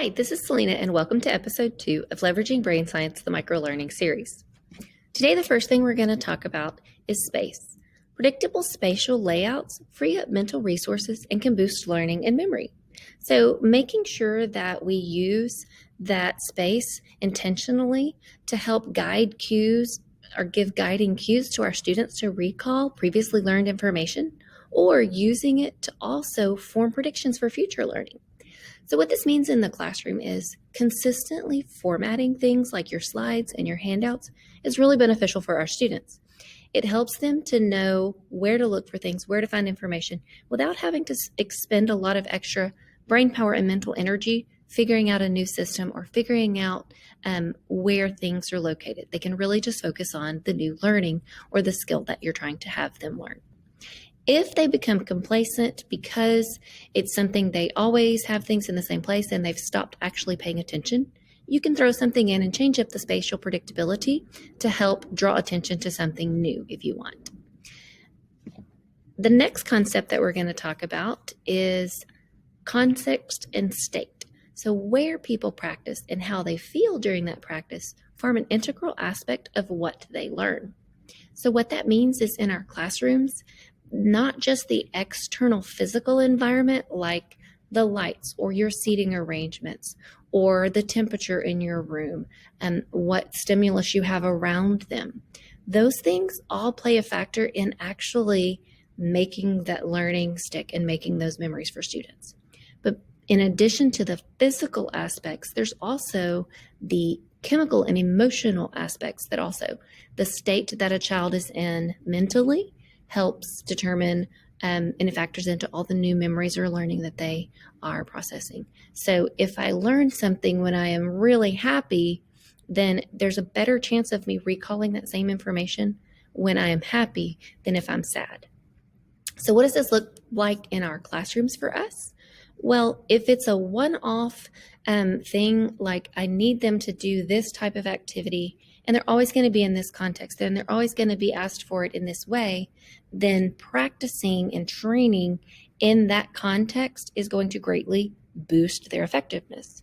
Hi, this is Selena, and welcome to episode 2 of Leveraging Brain Science, the Microlearning series. Today, the first thing we're going to talk about is space. Predictable spatial layouts free up mental resources and can boost learning and memory. So, making sure that we use that space intentionally to help guide cues or give guiding cues to our students to recall previously learned information, or using it to also form predictions for future learning. So what this means in the classroom is consistently formatting things like your slides and your handouts is really beneficial for our students. It helps them to know where to look for things, where to find information, without having to expend a lot of extra brain power and mental energy figuring out a new system or figuring out where things are located. They can really just focus on the new learning or the skill that you're trying to have them learn. If they become complacent because it's something they always have things in the same place and they've stopped actually paying attention, you can throw something in and change up the spatial predictability to help draw attention to something new if you want. The next concept that we're going to talk about is context and state. So where people practice and how they feel during that practice form an integral aspect of what they learn. So what that means is in our classrooms, not just the external physical environment like the lights or your seating arrangements or the temperature in your room and what stimulus you have around them. Those things all play a factor in actually making that learning stick and making those memories for students. But in addition to the physical aspects, there's also the chemical and emotional aspects that also the state that a child is in mentally helps determine and it factors into all the new memories or learning that they are processing. So if I learn something when I am really happy, then there's a better chance of me recalling that same information when I am happy than if I'm sad. So what does this look like in our classrooms for us? Well, if it's a one-off thing, like I need them to do this type of activity, and they're always going to be in this context, and they're always going to be asked for it in this way, then practicing and training in that context is going to greatly boost their effectiveness.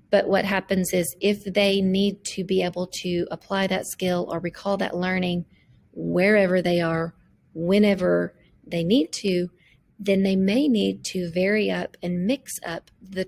But what happens is if they need to be able to apply that skill or recall that learning wherever they are, whenever they need to, then they may need to vary up and mix up the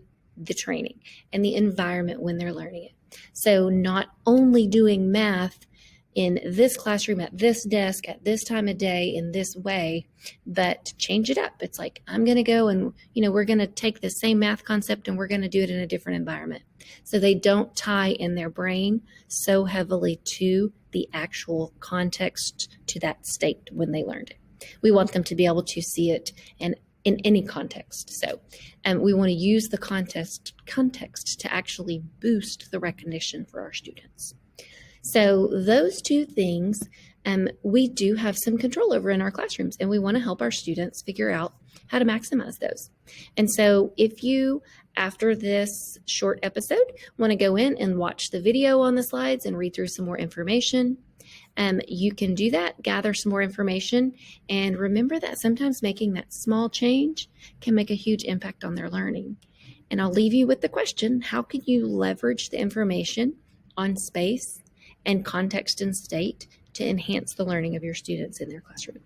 training and the environment when they're learning it. So not only doing math in this classroom at this desk at this time of day in this way, but change it up. It's like, I'm going to go and, we're going to take the same math concept and we're going to do it in a different environment. So they don't tie in their brain so heavily to the actual context, to that state when they learned it. We want them to be able to see it in any context. So we want to use the context to actually boost the recognition for our students. So those two things we do have some control over in our classrooms, and we want to help our students figure out how to maximize those. And so if you, after this short episode, want to go in and watch the video on the slides and read through some more information, you can do that, gather some more information, and remember that sometimes making that small change can make a huge impact on their learning. And I'll leave you with the question, how can you leverage the information on space and context and state to enhance the learning of your students in their classroom?